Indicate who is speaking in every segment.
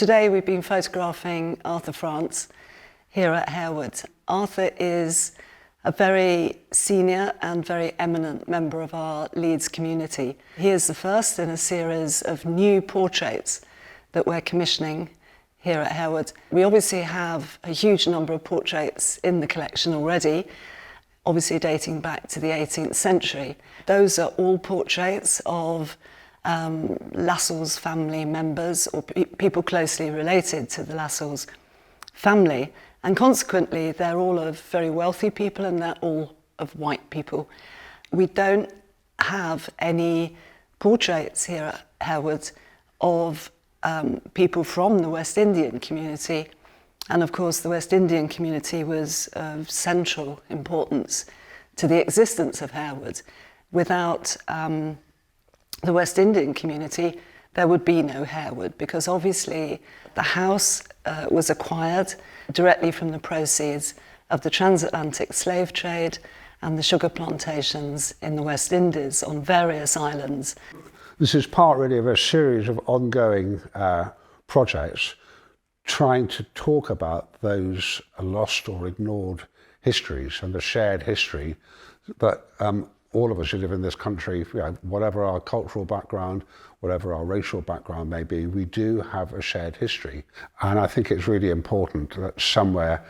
Speaker 1: Today we've been photographing Arthur France here at Harewood. Arthur is a very senior and very eminent member of our Leeds community. He is the first in a series of new portraits that we're commissioning here at Harewood. We obviously have a huge number of portraits in the collection already, obviously dating back to the 18th century. Those are all portraits of Lascelles family members or people closely related to the Lascelles family, and consequently they're all of very wealthy people and they're all of white people. We don't have any portraits here at Harewood of people from the West Indian community, and of course the West Indian community was of central importance to the existence of Harewood. Without the West Indian community, there would be no Harewood, because obviously the house was acquired directly from the proceeds of the transatlantic slave trade and the sugar plantations in the West Indies on various islands.
Speaker 2: This is part really of a series of ongoing projects trying to talk about those lost or ignored histories and the shared history that all of us who live in this country, whatever our cultural background, whatever our racial background may be, we do have a shared history. And I think it's really important that somewhere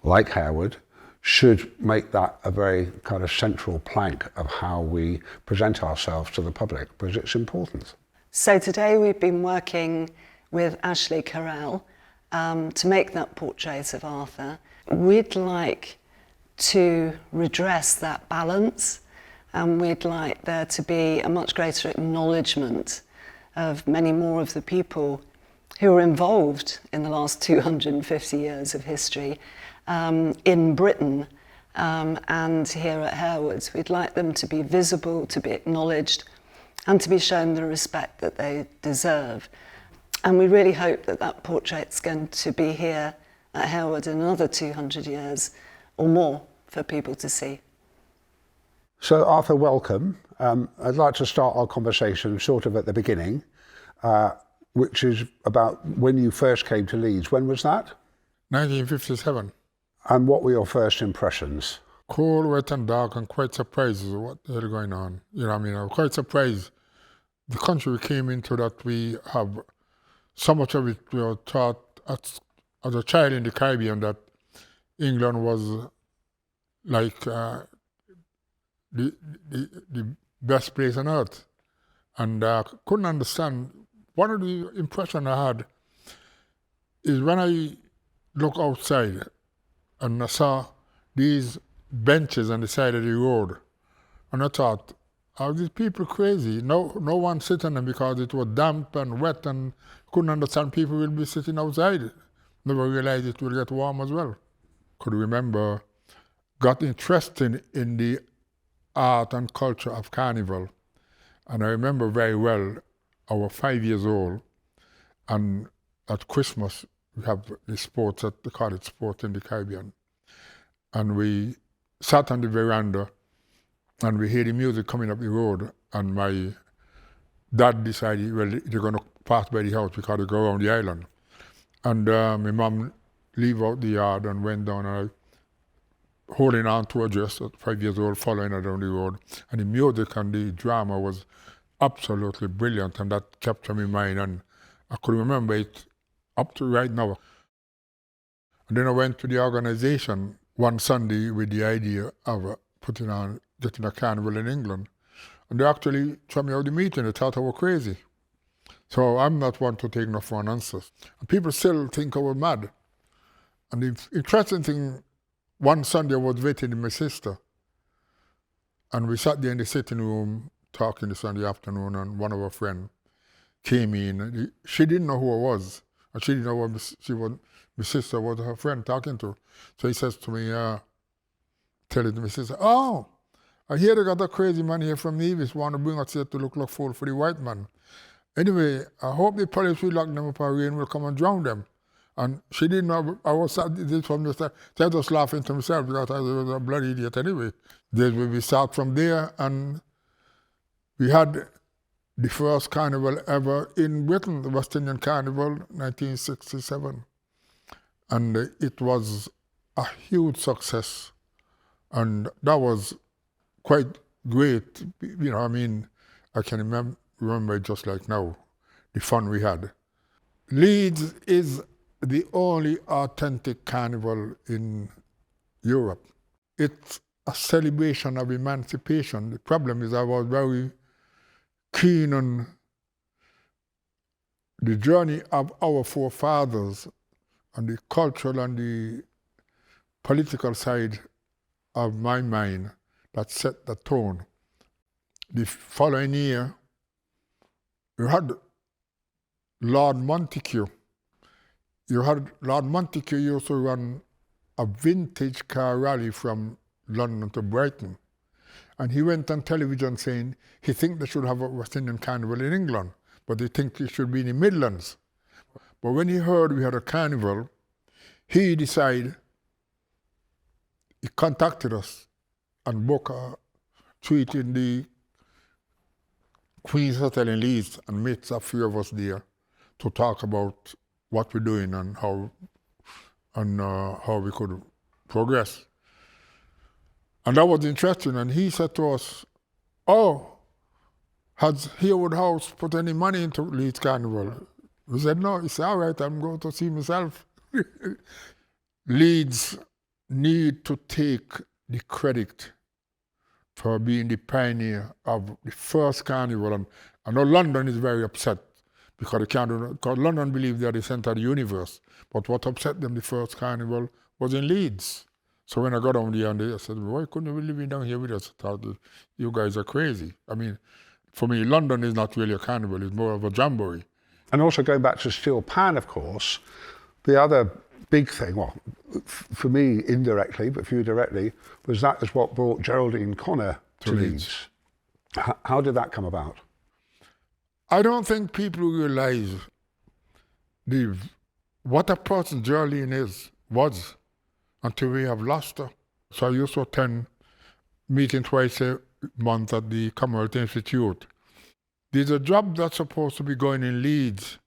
Speaker 2: like Harewood should make that a very kind of central plank of how we present ourselves to the public, because it's important.
Speaker 1: So today we've been working with Ashley Karrell to make that portrait of Arthur. We'd like to redress that balance, and we'd like there to be a much greater acknowledgement of many more of the people who were involved in the last 250 years of history in Britain and here at Harewood. We'd like them to be visible, to be acknowledged, and to be shown the respect that they deserve. And we really hope that that portrait's going to be here at Harewood in another 200 years or more for people to see.
Speaker 2: So Arthur, welcome. I'd like to start our conversation sort of at the beginning, which is about when you first came to Leeds. When was that?
Speaker 3: 1957.
Speaker 2: And what were your first impressions?
Speaker 3: Cold, wet and dark, and quite surprised with what the hell going on. You know what I mean? I was quite surprised. The country we came into, that we have so much of it, we were taught as a child in the Caribbean that England was like the best place on earth. And I couldn't understand. One of the impressions I had is when I look outside and I saw these benches on the side of the road, and I thought, are these people crazy? No one sitting on them because it was damp and wet, and couldn't understand people will be sitting outside. Never realized it will get warm as well. Could remember, got interested in the art and culture of carnival. And I remember very well, I was 5 years old, and at Christmas, we have the sports, they call it sport in the Caribbean. And we sat on the veranda, and we hear the music coming up the road, and my dad decided, well, they're going to pass by the house because they go around the island. And my mom leave out the yard and went down, and I holding on to a dress at 5 years old, following her down the road. And the music and the drama was absolutely brilliant, and that kept on my mind, and I could remember it up to right now. And then I went to the organization one Sunday with the idea of getting a carnival in England. And they actually threw me out of the meeting. They thought I was crazy. So I'm not one to take no for an answer. And people still think I was mad. And the interesting thing, one Sunday I was visiting my sister, and we sat there in the sitting room talking the Sunday afternoon, and one of her friends came in. She didn't know who I was, and she didn't know what my sister was her friend talking to. So he says to me, telling my sister, oh, I hear they got a crazy man here from Nevis, want to bring us here to look like fool for the white man. Anyway, I hope the police will lock them up and rain will come and drown them. And she didn't know I was this from the start. So I just laughing to myself because I was a bloody idiot anyway. Then we start from there, and we had the first carnival ever in Britain, the West Indian Carnival, 1967. And it was a huge success. And that was quite great. You know, I mean, I can remember it just like now, the fun we had. Leeds is the only authentic carnival in Europe. It's a celebration of emancipation. The problem is I was very keen on the journey of our forefathers and the cultural and the political side of my mind that set the tone. The following year, you had Lord Montague. Lord Montague used to run a vintage car rally from London to Brighton. And he went on television saying he thinks they should have a West Indian Carnival in England, but he thinks it should be in the Midlands. But when he heard we had a carnival, he decided, he contacted us and booked a suite in the Queen's Hotel in Leeds and met a few of us there to talk about what we're doing and how we could progress. And that was interesting. And he said to us, "Oh, has Harewood Howse put any money into Leeds Carnival?" We said, "No." He said, "All right, I'm going to see myself." Leeds need to take the credit for being the pioneer of the first carnival. And I know London is very upset because they can't do that, because London believe they are the center of the universe. But what upset them, the first carnival, was in Leeds. So when I got down there and they said, "Why couldn't you be living down here with us?" I thought, you guys are crazy. I mean, for me, London is not really a carnival, it's more of a jamboree.
Speaker 2: And also going back to Steel Pan, of course, the other big thing, well, for me indirectly, but for you directly, was that is what brought Geraldine Connor to Leeds. How did that come about?
Speaker 3: I don't think people realize what a person Geraldine was until we have lost her. So I used to attend meeting twice a month at the Commonwealth Institute. There's a job that's supposed to be going in Leeds,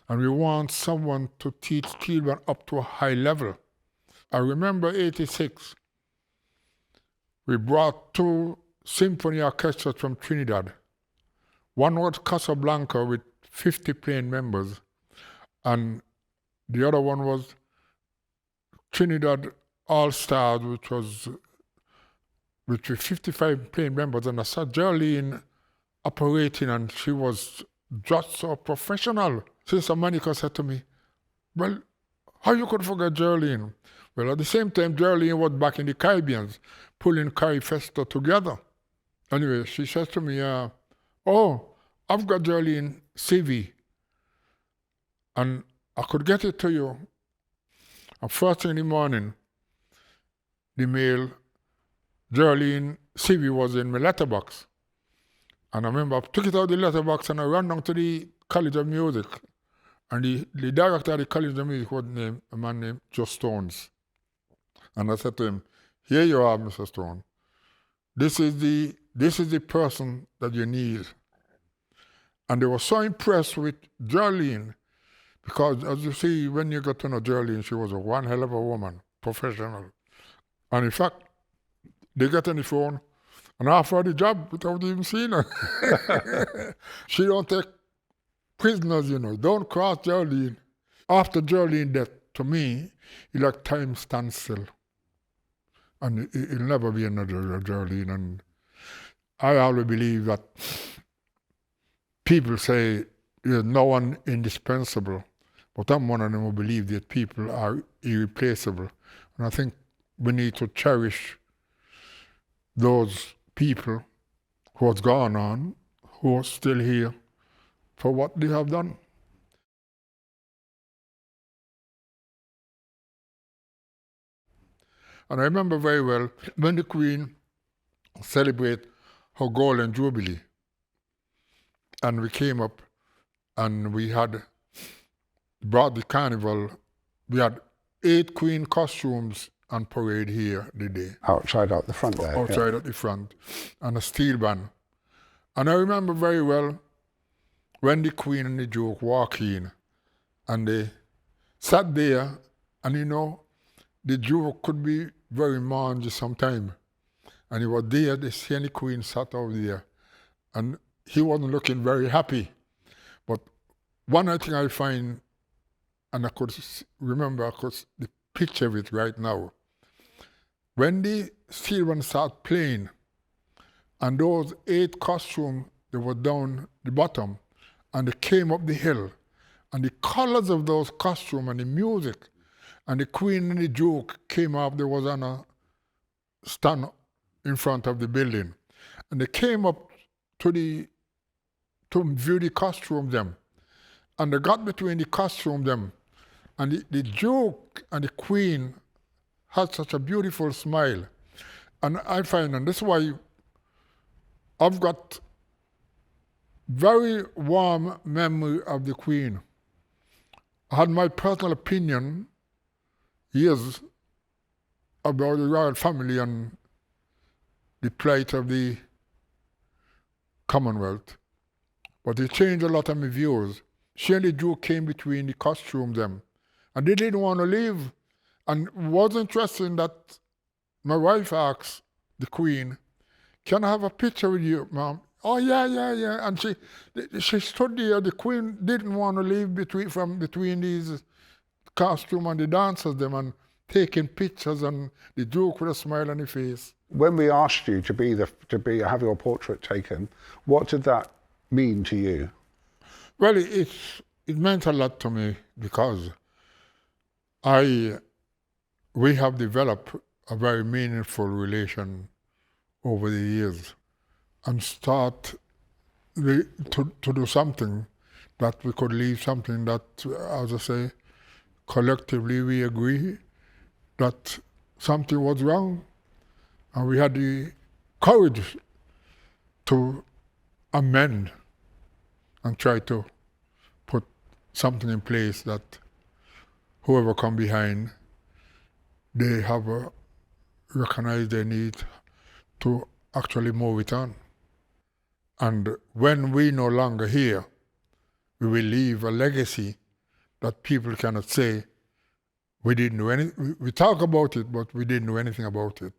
Speaker 3: and we want someone to teach Steelman up to a high level. I remember 86, we brought 2 symphony orchestras from Trinidad. One was Casablanca with 50 playing members, and the other one was Trinidad All-Stars, which was 55 playing members. And I saw Geraldine operating, and she was just so professional. Sister Monica said to me, "Well, how you could forget Geraldine?" Well, at the same time, Geraldine was back in the Caribbean, pulling Carrie Festa together. Anyway, she says to me, "Oh, I've got Geraldine CV, and I could get it to you." And first thing in the morning, the mail, Geraldine CV was in my letterbox. And I remember I took it out of the letterbox and I ran down to the College of Music. And the director of the College of Music was a man named Joe Stones. And I said to him, "Here you are, Mr. Stone. This is the person that you need." And they were so impressed with Geraldine, because as you see, when you got to know Geraldine, she was one hell of a woman, professional. And in fact, they got on the phone and offer her the job without even seeing her. She don't take prisoners, you know. Don't cross Geraldine. After Geraldine death, to me, it's like time stands still. And it'll never be another Geraldine. And I always believe that people say there's no one indispensable, but I'm one of them who believe that people are irreplaceable. And I think we need to cherish those people who has gone on, who are still here, for what they have done. And I remember very well when the Queen celebrated her Golden Jubilee, and we came up and we had brought the carnival. We had 8 Queen costumes on parade here the day.
Speaker 2: Outside out the front there.
Speaker 3: Outside at the front, and a steel band. And I remember very well when the Queen and the Duke walk in, and they sat there, and you know, the Duke could be very mangy sometimes. And he was there, the same Queen sat over there, and he wasn't looking very happy. But one thing I find, and I could remember, I could the picture of it right now. When the Sylvan start playing, and those 8 costumes, they were down the bottom, and they came up the hill, and the colors of those costumes and the music, and the Queen and the Duke came up, they was on a stand in front of the building, and they came up to view the costume them, and they got between the costume them, and the Duke and the Queen had such a beautiful smile. And I find, and this is why I've got very warm memory of the Queen. I had my personal opinion years about the royal family and the plight of the Commonwealth. But it changed a lot of my views. She and the Duke came between the costumes them, and they didn't want to leave. And it was interesting that my wife asked the Queen, "Can I have a picture with you, Mom?" "Oh, yeah. And she stood there. The Queen didn't want to leave between these costumes and the dancers them, and taking pictures, and the Duke with a smile on his face.
Speaker 2: When we asked you to have your portrait taken, what did that mean to you?
Speaker 3: Well, it meant a lot to me because we have developed a very meaningful relation over the years, and start to do something that we could leave something that, as I say, collectively we agree that something was wrong, and we had the courage to amend and try to put something in place that whoever come behind, they have recognized their need to actually move it on. And when we no longer here, we will leave a legacy that people cannot say we didn't do anything. We talk about it, but we didn't do anything about it.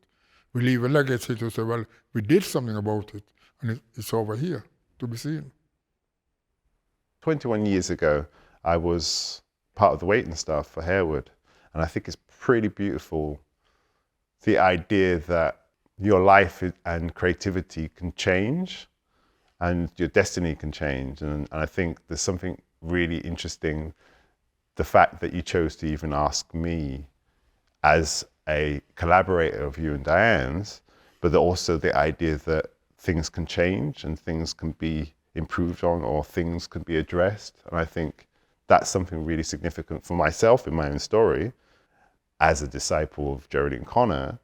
Speaker 3: We leave a legacy to say, well, we did something about it, and it's over here to be seen.
Speaker 4: 21 years ago, I was part of the waiting staff for Harewood, and I think it's pretty beautiful, the idea that your life and creativity can change, and your destiny can change. And I think there's something really interesting, the fact that you chose to even ask me as a collaborator of you and Diane's, but also the idea that things can change and things can be improved on, or things can be addressed. And I think that's something really significant for myself in my own story. As a disciple of Geraldine Connor,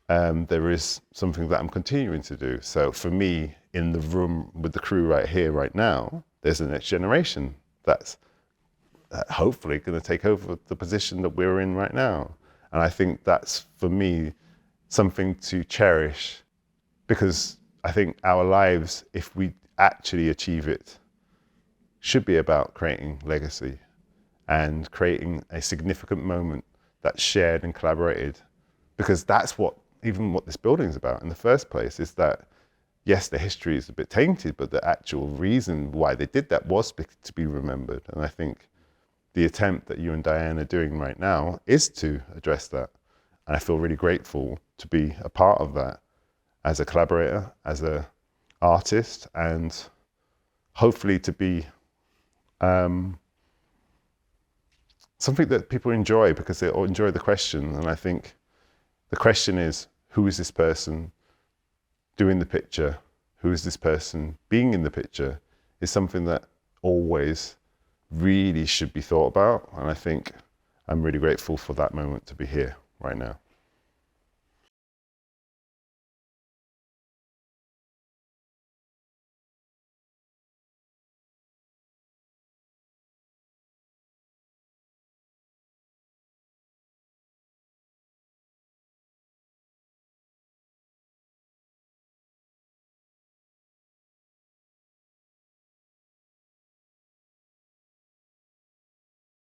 Speaker 4: there is something that I'm continuing to do. So for me, in the room with the crew right here, right now, there's a next generation that's hopefully going to take over the position that we're in right now. And I think that's, for me, something to cherish, because I think our lives, if we actually achieve it, should be about creating legacy and creating a significant moment that's shared and collaborated, because that's what this building is about in the first place, is that, yes, the history is a bit tainted, but the actual reason why they did that was to be remembered. And I think the attempt that you and Diane are doing right now is to address that. And I feel really grateful to be a part of that as a collaborator, as an artist, and hopefully to be something that people enjoy, because they all enjoy the question. And I think the question is, who is this person doing the picture? Who is this person being in the picture? Is something that always really should be thought about. And I think I'm really grateful for that moment to be here right now.